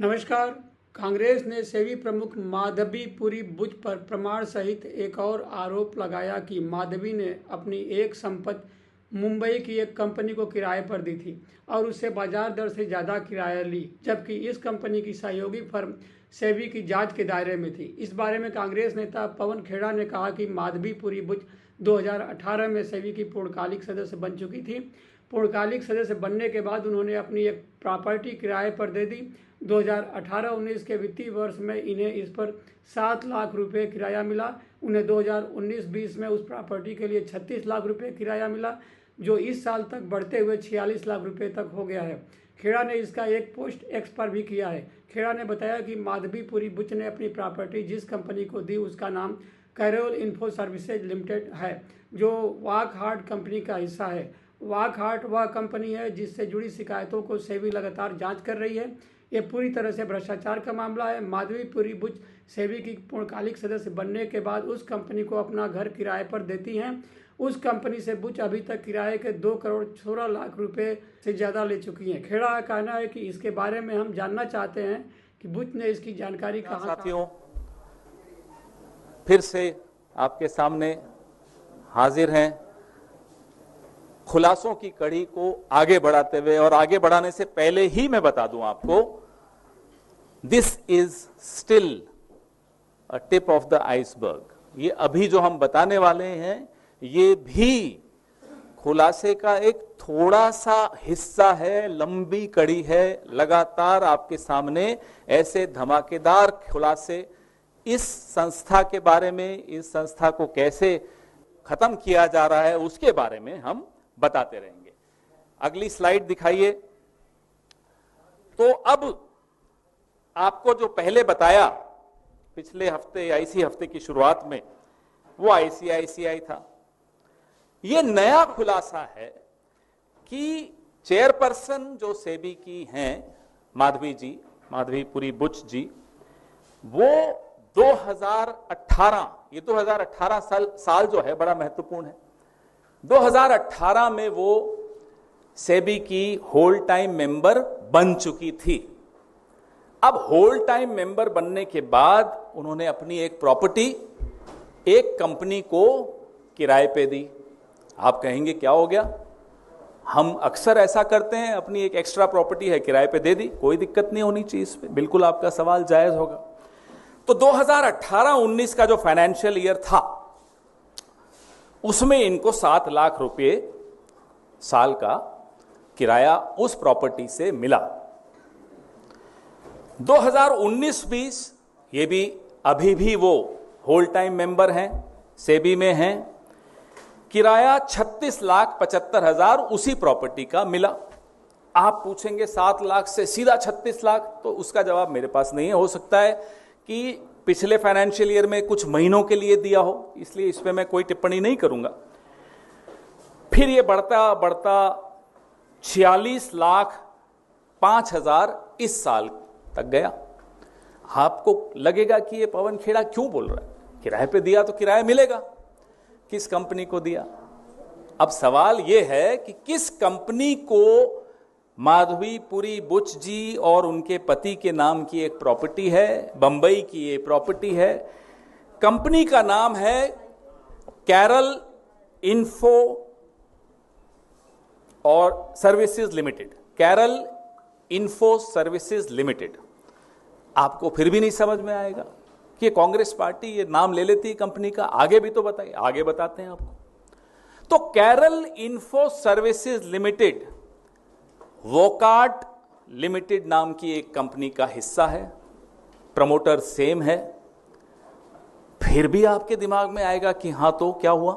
नमस्कार। कांग्रेस ने सेबी प्रमुख माधवीपुरी बुच पर प्रमाण सहित एक और आरोप लगाया कि माधवी ने अपनी एक संपत्ति मुंबई की एक कंपनी को किराए पर दी थी और उससे बाजार दर से ज़्यादा किराया ली, जबकि इस कंपनी की सहयोगी फर्म सेबी की जांच के दायरे में थी। इस बारे में कांग्रेस नेता पवन खेड़ा ने कहा कि माधवीपुरी बुच 2018 में सेबी की पूर्णकालिक सदस्य बन चुकी थी। पूर्णकालिक सदस्य बनने के बाद उन्होंने अपनी एक प्रॉपर्टी किराए पर दे दी। 2018-19 के वित्तीय वर्ष में इन्हें इस पर 7 लाख रुपए किराया मिला। उन्हें 2019-20 में उस प्रॉपर्टी के लिए 36 लाख रुपए किराया मिला, जो इस साल तक बढ़ते हुए 46 लाख रुपए तक हो गया है। खेड़ा ने इसका एक पोस्ट एक्स पर भी किया है। खेड़ा ने बताया कि माधवीपुरी बुच ने अपनी प्रॉपर्टी जिस कंपनी को दी उसका नाम कैरोल इन्फो सर्विसेज लिमिटेड है, जो वॉकहार्ट कंपनी का हिस्सा है। वॉकहार्ट वह कंपनी है जिससे जुड़ी शिकायतों को सेबी लगातार जांच कर रही है। ये पूरी तरह से भ्रष्टाचार का मामला है। माधवीपुरी बुच सेबी की पूर्णकालिक सदस्य बनने के बाद उस कंपनी को अपना घर किराए पर देती हैं। उस कंपनी से बुच अभी तक किराए के 2 करोड़ 16 लाख रुपए से ज़्यादा ले चुकी हैं। खेड़ा का कहना है कि इसके बारे में हम जानना चाहते हैं कि बुच ने इसकी जानकारी कहाँ। साथियों, फिर से आपके सामने हाजिर हैं खुलासों की कड़ी को आगे बढ़ाते हुए, और आगे बढ़ाने से पहले ही मैं बता दूं आपको, this is still a tip of the iceberg. ये अभी जो हम बताने वाले हैं ये भी खुलासे का एक थोड़ा सा हिस्सा है, लंबी कड़ी है। लगातार आपके सामने ऐसे धमाकेदार खुलासे इस संस्था के बारे में, इस संस्था को कैसे खत्म किया जा रहा है उसके बारे में हम बताते रहेंगे। अगली स्लाइड दिखाइए। तो अब आपको जो पहले बताया पिछले हफ्ते या इसी हफ्ते की शुरुआत में, वो आईसीआईसीआई था। ये नया खुलासा है कि चेयरपर्सन जो सेबी की हैं माधवी जी, माधवीपुरी बुच जी, वो 2018, ये 2018 साल जो है बड़ा महत्वपूर्ण है। 2018 में वो सेबी की होल टाइम मेंबर बन चुकी थी। अब होल टाइम मेंबर बनने के बाद उन्होंने अपनी एक प्रॉपर्टी एक कंपनी को किराए पे दी। आप कहेंगे क्या हो गया? हम अक्सर ऐसा करते हैं, अपनी एक एक्स्ट्रा प्रॉपर्टी है किराए पे दे दी, कोई दिक्कत नहीं होनी चाहिए इस पे। बिल्कुल आपका सवाल जायज होगा। तो 2018-19 का जो फाइनेंशियल ईयर था उसमें इनको 7 लाख रुपए साल का किराया उस प्रॉपर्टी से मिला। 2019-20 ये भी अभी भी वो होल टाइम मेंबर हैं, सेबी में हैं। किराया 36,75,000 उसी प्रॉपर्टी का मिला। आप पूछेंगे 7 लाख से सीधा 36 लाख, तो उसका जवाब मेरे पास नहीं है। हो सकता है कि पिछले फाइनेंशियल ईयर में कुछ महीनों के लिए दिया हो, इसलिए इस पे मैं कोई टिप्पणी नहीं करूंगा। फिर ये बढ़ता बढ़ता 46,05,000 इस साल तक गया। आपको लगेगा कि ये पवन खेड़ा क्यों बोल रहा है, किराए पे दिया तो किराया मिलेगा। किस कंपनी को दिया? अब सवाल ये है कि किस कंपनी को माधवीपुरी बुच जी और उनके पति के नाम की एक प्रॉपर्टी है, बंबई की ये प्रॉपर्टी है। कंपनी का नाम है कैरल इन्फो और services limited, Carol info services limited. आपको फिर भी नहीं समझ में आएगा कि ये कांग्रेस पार्टी ये नाम ले लेती है कंपनी का। आगे भी तो बताइए, आगे बताते हैं आपको। तो Carol info services limited Wockhardt limited नाम की एक कंपनी का हिस्सा है, प्रमोटर सेम है। फिर भी आपके दिमाग में आएगा कि हां तो क्या हुआ?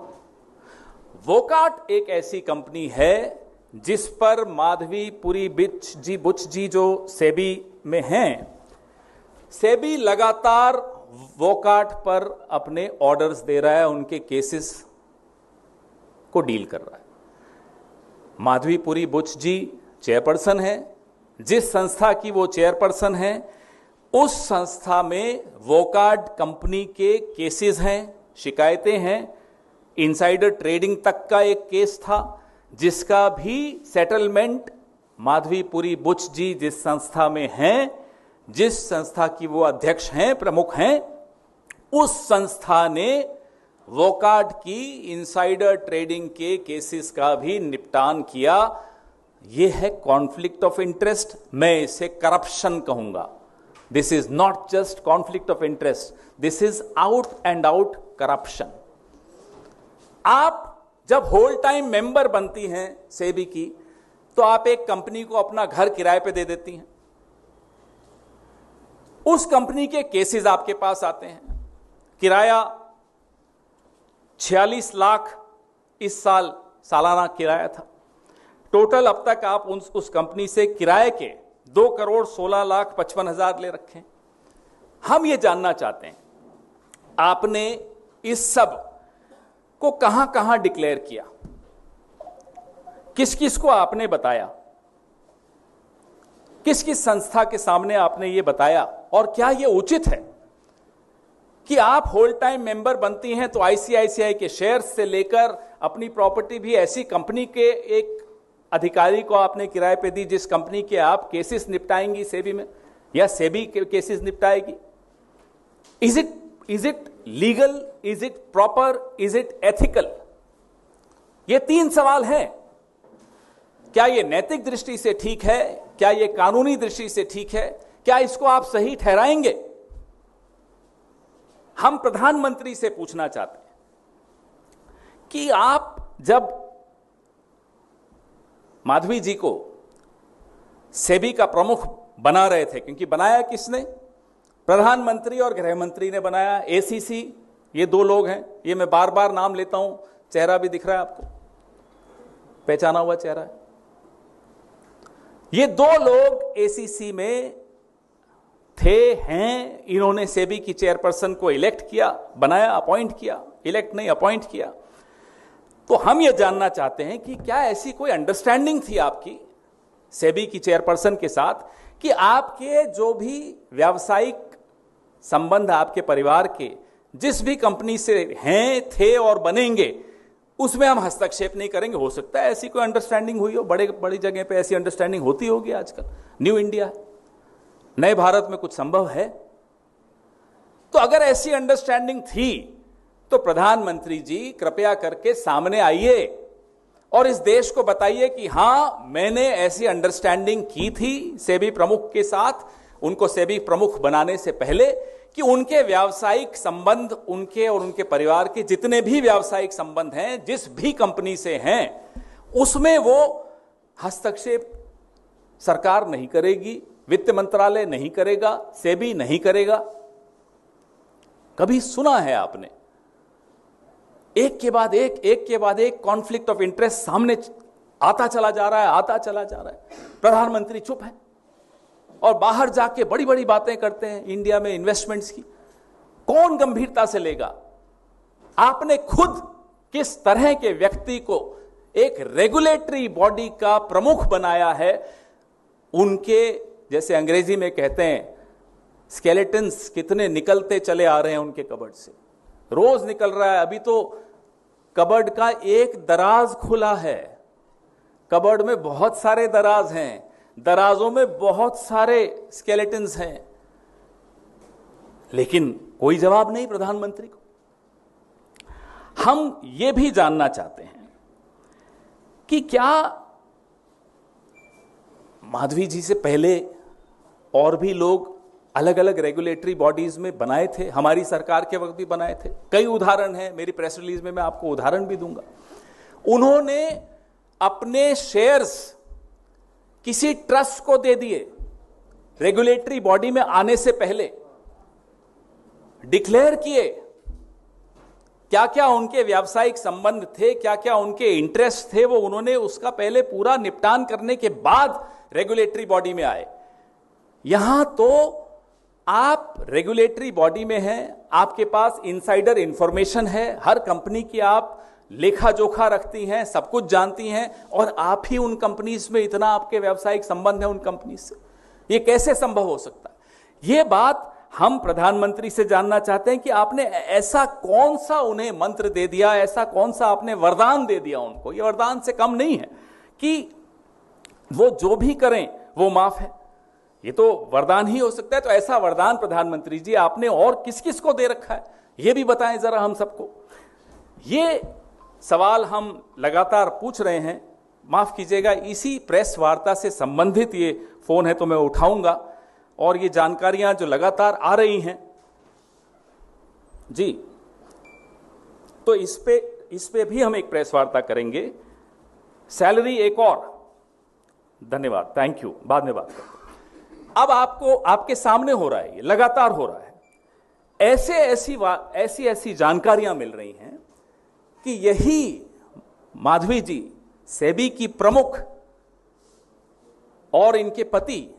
वॉकहार्ट एक ऐसी कंपनी है जिस पर माधवीपुरी बुच जी जो सेबी में हैं, सेबी लगातार वॉकहार्ट पर अपने ऑर्डर्स दे रहा है, उनके केसेस को डील कर रहा है। माधवीपुरी बुच जी चेयरपर्सन है। जिस संस्था की वो चेयरपर्सन है उस संस्था में वॉकहार्ट कंपनी के केसेस हैं, शिकायतें हैं। इनसाइडर ट्रेडिंग तक का एक केस था जिसका भी सेटलमेंट माधवीपुरी बुच जी जिस संस्था में हैं जिस संस्था की वो अध्यक्ष हैं, प्रमुख हैं, उस संस्था ने वोकार्ड की इनसाइडर ट्रेडिंग के केसेस का भी निपटान किया। यह है कॉन्फ्लिक्ट ऑफ इंटरेस्ट, मैं इसे करप्शन कहूंगा। This is not just conflict of interest, this is out and out corruption. आप जब होल टाइम मेंबर बनती हैं सेबी की, तो आप एक कंपनी को अपना घर किराए पे दे देती हैं। उस कंपनी के केसेस आपके पास आते हैं, किराया 46 लाख इस साल सालाना किराया था। टोटल अब तक आप उस कंपनी से किराए के 2,16,55,000 ले रखे हैं। हम ये जानना चाहते हैं, आपने इस सब को कहां कहां डिक्लेयर किया, किस किस को आपने बताया, किस किस संस्था के सामने आपने ये बताया, और क्या ये उचित है कि आप होल टाइम मेंबर बनती हैं तो आईसीआईसीआई के शेयर्स से लेकर अपनी प्रॉपर्टी भी ऐसी कंपनी के एक अधिकारी को आपने किराए पे दी जिस कंपनी के आप केसेस निपटाएंगी सेबी में, या सेबी के केसेस निपटाएगी। Is it legal, is it proper, is it ethical? ये 3 सवाल हैं। क्या ये नैतिक दृष्टि से ठीक है? क्या ये कानूनी दृष्टि से ठीक है? क्या इसको आप सही ठहराएंगे? हम प्रधानमंत्री से पूछना चाहते हैं कि आप जब माधवी जी को सेबी का प्रमुख बना रहे थे, क्योंकि बनाया किसने? प्रधानमंत्री और गृह मंत्री ने बनाया। एसीसी, ये 2 लोग हैं, ये मैं बार बार नाम लेता हूं, चेहरा भी दिख रहा है आपको, पहचाना हुआ चेहरा है। ये 2 लोग एसीसी में थे, हैं। इन्होंने सेबी की चेयरपर्सन को इलेक्ट किया, बनाया, अपॉइंट किया, इलेक्ट नहीं अपॉइंट किया। तो हम ये जानना चाहते हैं कि क्या ऐसी कोई अंडरस्टैंडिंग थी आपकी सेबी की चेयरपर्सन के साथ कि आपके जो भी व्यावसायिक संबंध आपके परिवार के जिस भी कंपनी से हैं, थे और बनेंगे, उसमें हम हस्तक्षेप नहीं करेंगे? हो सकता है ऐसी कोई अंडरस्टैंडिंग हुई हो, बड़ी जगह पे ऐसी अंडरस्टैंडिंग होती होगी। आजकल न्यू इंडिया है, नए भारत में कुछ संभव है। तो अगर ऐसी अंडरस्टैंडिंग थी तो प्रधानमंत्री जी कृपया करके सामने आइए और इस देश को बताइए कि हां, मैंने ऐसी अंडरस्टैंडिंग की थी सेबी प्रमुख के साथ, उनको सेबी प्रमुख बनाने से पहले, कि उनके व्यावसायिक संबंध, उनके और उनके परिवार के जितने भी व्यावसायिक संबंध हैं, जिस भी कंपनी से हैं, उसमें वो हस्तक्षेप सरकार नहीं करेगी, वित्त मंत्रालय नहीं करेगा, सेबी नहीं करेगा। कभी सुना है आपने? एक के बाद एक कॉन्फ्लिक्ट ऑफ इंटरेस्ट सामने आता चला जा रहा है। प्रधानमंत्री चुप है और बाहर जाके बड़ी बड़ी बातें करते हैं इंडिया में इन्वेस्टमेंट्स की। कौन गंभीरता से लेगा? आपने खुद किस तरह के व्यक्ति को एक रेगुलेटरी बॉडी का प्रमुख बनाया है? उनके, जैसे अंग्रेजी में कहते हैं, स्केलेटन्स कितने निकलते चले आ रहे हैं उनके कबर्ड से, रोज निकल रहा है। अभी तो कबर्ड का एक दराज खुला है, कबर्ड में बहुत सारे दराज हैं, दराजों में बहुत सारे स्केलेटन्स हैं, लेकिन कोई जवाब नहीं प्रधानमंत्री को। हम ये भी जानना चाहते हैं कि क्या माधवी जी से पहले और भी लोग अलग अलग रेगुलेटरी बॉडीज में बनाए थे? हमारी सरकार के वक्त भी बनाए थे। कई उदाहरण हैं, मेरी प्रेस रिलीज में मैं आपको उदाहरण भी दूंगा। उन्होंने अपने शेयर्स किसी ट्रस्ट को दे दिए, रेगुलेटरी बॉडी में आने से पहले डिक्लेयर किए क्या क्या उनके व्यावसायिक संबंध थे, क्या क्या उनके इंटरेस्ट थे, वो उन्होंने उसका पहले पूरा निपटान करने के बाद रेगुलेटरी बॉडी में आए। यहां तो आप रेगुलेटरी बॉडी में हैं, आपके पास इनसाइडर इंफॉर्मेशन है, हर कंपनी की आप लेखा जोखा रखती हैं, सब कुछ जानती हैं, और आप ही उन कंपनीज में इतना आपके व्यावसायिक संबंध है उन कंपनी से। ये कैसे संभव हो सकता है? ये बात हम प्रधानमंत्री से जानना चाहते हैं कि आपने ऐसा कौन सा उन्हें मंत्र दे दिया, ऐसा कौन सा आपने वरदान दे दिया उनको। ये वरदान से कम नहीं है कि वो जो भी करें वो माफ है। ये तो वरदान ही हो सकता है। तो ऐसा वरदान प्रधानमंत्री जी आपने और किस किस को दे रखा है, ये भी बताएं जरा हम सबको। ये सवाल हम लगातार पूछ रहे हैं। माफ कीजिएगा, इसी प्रेस वार्ता से संबंधित ये फोन है तो मैं उठाऊंगा, और ये जानकारियां जो लगातार आ रही हैं जी, तो इस पे भी हम एक प्रेस वार्ता करेंगे। सैलरी एक और, धन्यवाद, थैंक यू, बाद में बात करते हैं। अब आपको आपके सामने हो रहा है, ये लगातार हो रहा है। ऐसी जानकारियां मिल रही हैं कि यही माधवी जी सेबी की प्रमुख और इनके पति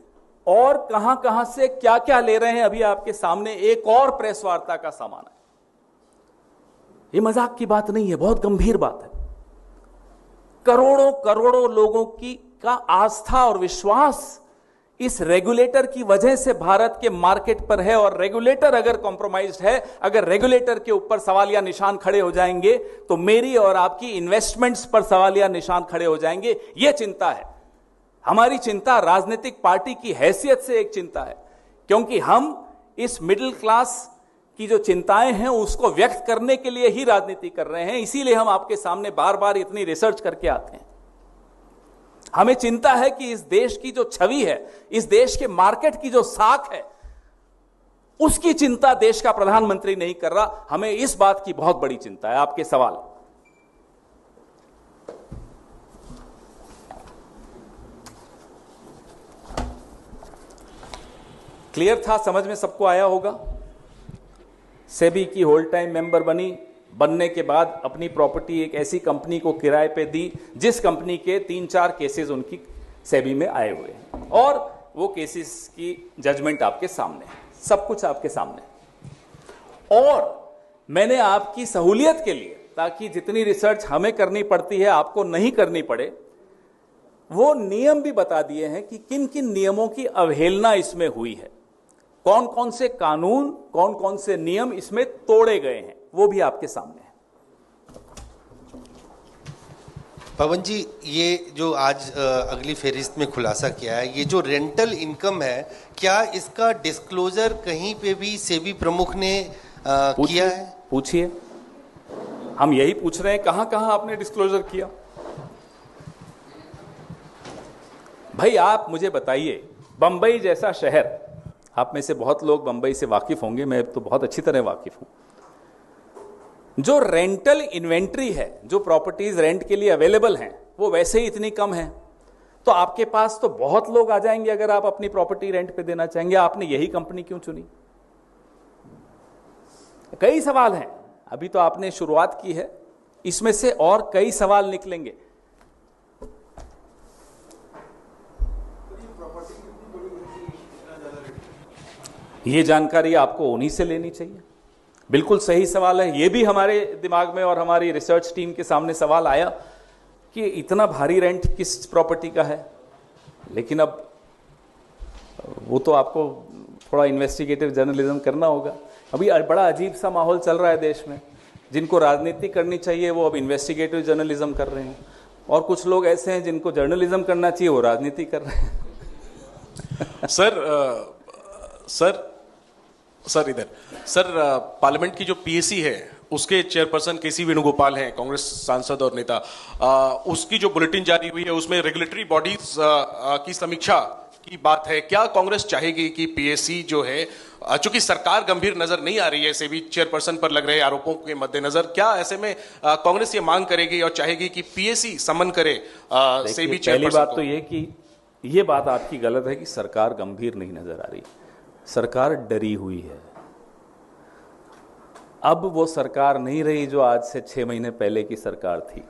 और कहां कहां से क्या क्या ले रहे हैं, अभी आपके सामने एक और प्रेस वार्ता का सामान है। ये मजाक की बात नहीं है, बहुत गंभीर बात है। करोड़ों करोड़ों लोगों का आस्था और विश्वास इस रेगुलेटर की वजह से भारत के मार्केट पर है, और रेगुलेटर अगर कॉम्प्रोमाइज्ड है, अगर रेगुलेटर के ऊपर सवालिया निशान खड़े हो जाएंगे तो मेरी और आपकी इन्वेस्टमेंट्स पर सवालिया निशान खड़े हो जाएंगे। यह चिंता है हमारी। चिंता राजनीतिक पार्टी की हैसियत से एक चिंता है, क्योंकि हम इस मिडिल क्लास की जो चिंताएं हैं उसको व्यक्त करने के लिए ही राजनीति कर रहे हैं। इसीलिए हम आपके सामने बार बार इतनी रिसर्च करके आते हैं। हमें चिंता है कि इस देश की जो छवि है, इस देश के मार्केट की जो साख है, उसकी चिंता देश का प्रधानमंत्री नहीं कर रहा। हमें इस बात की बहुत बड़ी चिंता है। आपके सवाल। क्लियर था, समझ में सबको आया होगा। सेबी की होल्ड टाइम मेंबर बनने के बाद अपनी प्रॉपर्टी एक ऐसी कंपनी को किराए पे दी जिस कंपनी के 3-4 केसेस उनकी सेबी में आए हुए हैं, और वो केसेस की जजमेंट आपके सामने है, सब कुछ आपके सामने। और मैंने आपकी सहूलियत के लिए, ताकि जितनी रिसर्च हमें करनी पड़ती है आपको नहीं करनी पड़े, वो नियम भी बता दिए हैं कि किन किन नियमों की अवहेलना इसमें हुई है, कौन कौन से कानून, कौन कौन से नियम इसमें तोड़े गए हैं, वो भी आपके सामने है। पवन जी, ये जो आज अगली फेरिस्त में खुलासा किया है, ये जो रेंटल इनकम है, क्या इसका डिस्क्लोजर कहीं पे भी सेबी प्रमुख ने किया है? पूछिए, हम यही पूछ रहे हैं, कहां कहां आपने डिस्क्लोजर किया? भाई आप मुझे बताइए, बंबई जैसा शहर, आप में से बहुत लोग बंबई से वाकिफ होंगे, मैं तो बहुत अच्छी तरह वाकिफ हूं। जो रेंटल इन्वेंट्री है, जो प्रॉपर्टीज रेंट के लिए अवेलेबल हैं, वो वैसे ही इतनी कम है, तो आपके पास तो बहुत लोग आ जाएंगे अगर आप अपनी प्रॉपर्टी रेंट पे देना चाहेंगे। आपने यही कंपनी क्यों चुनी? कई सवाल हैं, अभी तो आपने शुरुआत की है, इसमें से और कई सवाल निकलेंगे। ये जानकारी आपको उन्हीं से लेनी चाहिए। बिल्कुल सही सवाल है, ये भी हमारे दिमाग में और हमारी रिसर्च टीम के सामने सवाल आया कि इतना भारी रेंट किस प्रॉपर्टी का है, लेकिन अब वो तो आपको थोड़ा इन्वेस्टिगेटिव जर्नलिज्म करना होगा। अभी बड़ा अजीब सा माहौल चल रहा है देश में, जिनको राजनीति करनी चाहिए वो अब इन्वेस्टिगेटिव जर्नलिज्म कर रहे हैं, और कुछ लोग ऐसे हैं जिनको जर्नलिज्म करना चाहिए वो राजनीति कर रहे हैं। सर इधर सर, पार्लियामेंट की जो पीएसी है उसके चेयरपर्सन केसी वेणुगोपाल हैं, कांग्रेस सांसद और नेता। उसकी जो बुलेटिन जारी हुई है उसमें रेगुलेटरी बॉडीज की समीक्षा की बात है। क्या कांग्रेस चाहेगी कि पीएसी जो है, चूंकि सरकार गंभीर नजर नहीं आ रही है सेबी चेयरपर्सन पर लग रहे आरोपों के मद्देनजर, क्या ऐसे में कांग्रेस ये मांग करेगी और चाहेगी कि पीएसी समन करे सेबी चेयरपर्सन? पहली बात तो ये कि ये बात आपकी गलत है कि सरकार गंभीर नहीं नजर आ रही। सरकार डरी हुई है। अब वो सरकार नहीं रही जो आज से 6 महीने पहले की सरकार थी।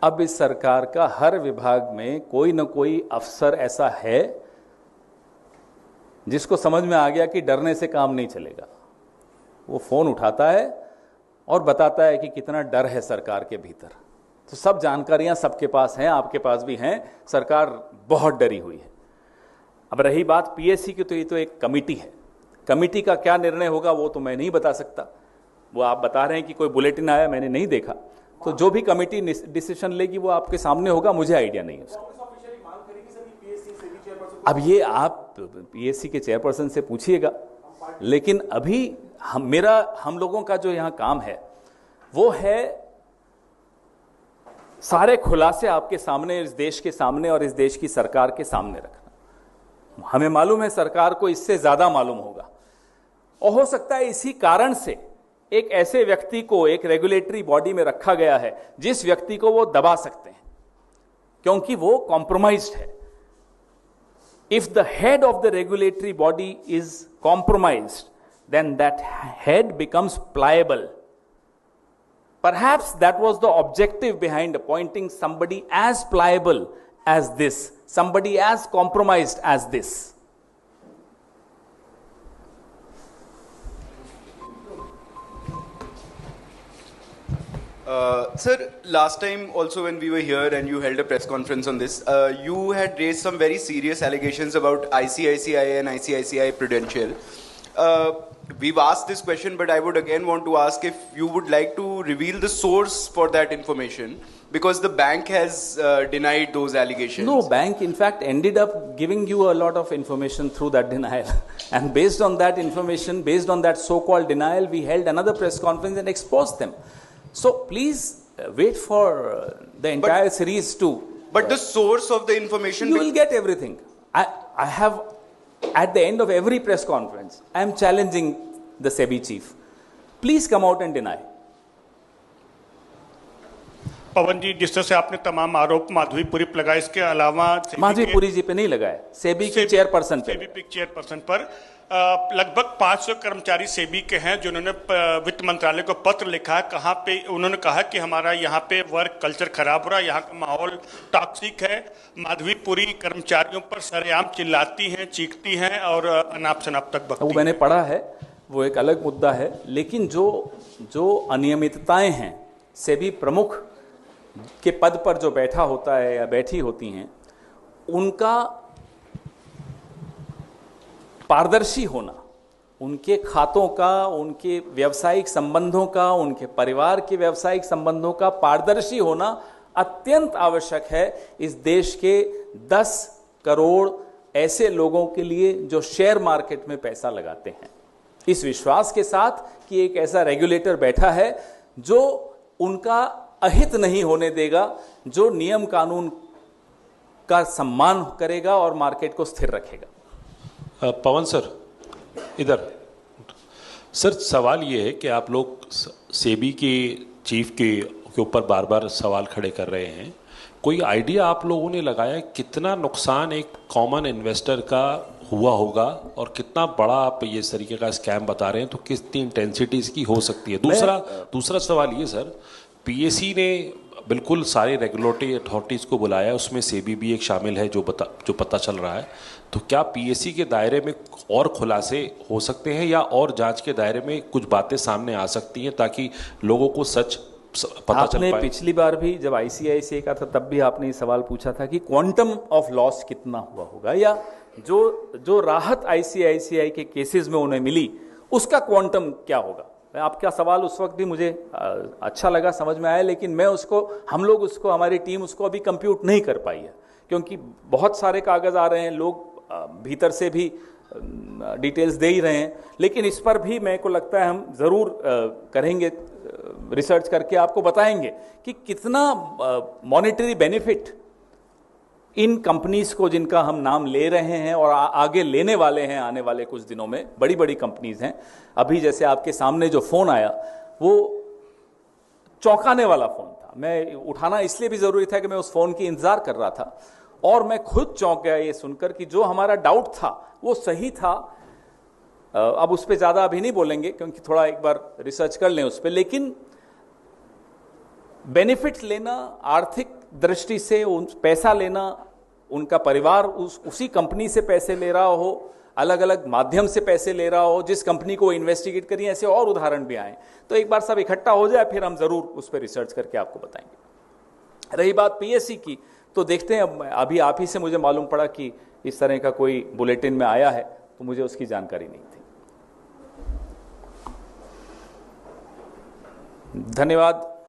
अब इस सरकार का हर विभाग में कोई ना कोई अफसर ऐसा है जिसको समझ में आ गया कि डरने से काम नहीं चलेगा। वो फोन उठाता है और बताता है कि कितना डर है सरकार के भीतर। तो सब जानकारियां सबके पास हैं, आपके पास भी हैं। सरकार बहुत डरी हुई है। अब रही बात पीएससी की, तो ये तो एक कमिटी है। कमिटी का क्या निर्णय होगा वो तो मैं नहीं बता सकता। वो आप बता रहे हैं कि कोई बुलेटिन आया, मैंने नहीं देखा, तो जो भी कमिटी डिसीजन लेगी वो आपके सामने होगा, मुझे आइडिया नहीं है उसका। अब ये आप पीएससी के चेयरपर्सन से पूछिएगा, लेकिन अभी हम लोगों का जो यहाँ काम है वो है सारे खुलासे आपके सामने, इस देश के सामने और इस देश की सरकार के सामने रखना। हमें मालूम है सरकार को इससे ज्यादा मालूम होगा, और हो सकता है इसी कारण से एक ऐसे व्यक्ति को एक रेगुलेटरी बॉडी में रखा गया है जिस व्यक्ति को वो दबा सकते हैं, क्योंकि वो कॉम्प्रोमाइज्ड है। If the head of the regulatory body is compromised, then that head becomes pliable. Perhaps that was the objective behind appointing somebody as pliable as this, somebody as compromised as this. Sir, last time also when we were here and you held a press conference on this, you had raised some very serious allegations about ICICI and ICICI Prudential. We've asked this question, but I would again want to ask if you would like to reveal the source for that information, because the bank has denied those allegations. No, bank in fact ended up giving you a lot of information through that denial. And based on that information, based on that so-called denial, we held another press conference and exposed them. So please wait for the entire series to. But the source of the information. You will get everything. I have, at the end of every press conference, I am challenging the SEBI chief. Please come out and deny. पवन जी, जिस तरह से आपने तमाम आरोप माधवी पुरी पर लगाए, इसके अलावा माधवी पुरी जी पे नहीं लगाए, सेबी की चेयरपर्सन पे। सेबी चेयरपर्सन पर लगभग 500 कर्मचारी सेबी के हैं जिन्होंने वित्त मंत्रालय को पत्र लिखा है। कहाँ पे उन्होंने कहा कि हमारा यहाँ पे वर्क कल्चर खराब हो रहा है, यहाँ का माहौल टॉक्सिक है। माधवी पुरी कर्मचारियों पर सरेआम चिल्लाती हैं, चीखती हैं और अनाप शनाप तक बकती हैं। वो मैंने पढ़ा है, वो एक अलग मुद्दा है, लेकिन जो अनियमितताएं हैं, सेबी प्रमुख के पद पर जो बैठा होता है या बैठी होती हैं, उनका पारदर्शी होना, उनके खातों का, उनके व्यावसायिक संबंधों का, उनके परिवार के व्यावसायिक संबंधों का पारदर्शी होना अत्यंत आवश्यक है इस देश के 10 करोड़ ऐसे लोगों के लिए जो शेयर मार्केट में पैसा लगाते हैं, इस विश्वास के साथ कि एक ऐसा रेगुलेटर बैठा है जो उनका अहित नहीं होने देगा, जो नियम कानून का सम्मान करेगा और मार्केट को स्थिर रखेगा। पवन सर, इधर सर, सवाल ये है कि आप लोग सेबी के चीफ के ऊपर बार बार सवाल खड़े कर रहे हैं। कोई आइडिया आप लोगों ने लगाया कितना नुकसान एक कॉमन इन्वेस्टर का हुआ होगा और कितना बड़ा आप ये इस तरीके का स्कैम बता रहे हैं, तो कितनी इंटेंसिटी इसकी हो सकती है? दूसरा सवाल ये सर, पीएससी ने बिल्कुल सारे रेगुलेटरी अथॉरिटीज़ को बुलाया, उसमें सेबी भी एक शामिल है जो पता चल रहा है। तो क्या पीएससी के दायरे में और खुलासे हो सकते हैं या और जांच के दायरे में कुछ बातें सामने आ सकती हैं ताकि लोगों को सच पता चल पाए? आपने पिछली बार भी जब आईसीआईसीआई का था तब भी आपने सवाल पूछा था कि क्वांटम ऑफ लॉस कितना हुआ होगा, या जो राहत आईसीआईसीआई के केसेस में उन्हें मिली उसका क्वांटम क्या होगा। आपका सवाल उस वक्त भी मुझे अच्छा लगा, समझ में आया, लेकिन हम लोग उसको हमारी टीम उसको अभी कंप्यूट नहीं कर पाई है, क्योंकि बहुत सारे कागज आ रहे हैं, लोग भीतर से भी डिटेल्स दे ही रहे हैं। लेकिन इस पर भी मेरे को लगता है हम जरूर करेंगे, रिसर्च करके आपको बताएंगे कि कितना मॉनेटरी बेनिफिट इन कंपनीज को, जिनका हम नाम ले रहे हैं और आगे लेने वाले हैं आने वाले कुछ दिनों में, बड़ी बड़ी कंपनीज हैं। अभी जैसे आपके सामने जो फोन आया वो चौंकाने वाला फोन था, मैं उठाना इसलिए भी जरूरी था कि मैं उस फोन की इंतजार कर रहा था और मैं खुद चौंक गया ये सुनकर कि जो हमारा डाउट था वो सही था। अब उस पर ज्यादा अभी नहीं बोलेंगे क्योंकि थोड़ा एक बार रिसर्च कर लें उस पर, लेकिन बेनिफिट लेना, आर्थिक दृष्टि से पैसा लेना, उनका परिवार उसी कंपनी से पैसे ले रहा हो, अलग अलग माध्यम से पैसे ले रहा हो, जिस कंपनी को इन्वेस्टिगेट करिए, ऐसे और उदाहरण भी आए। तो एक बार सब इकट्ठा हो जाए फिर हम जरूर उस पर रिसर्च करके आपको बताएंगे। रही बात पीएससी की, तो देखते हैं, अभी आप ही से मुझे मालूम पड़ा कि इस तरह का कोई बुलेटिन में आया है, तो मुझे उसकी जानकारी नहीं थी। धन्यवाद।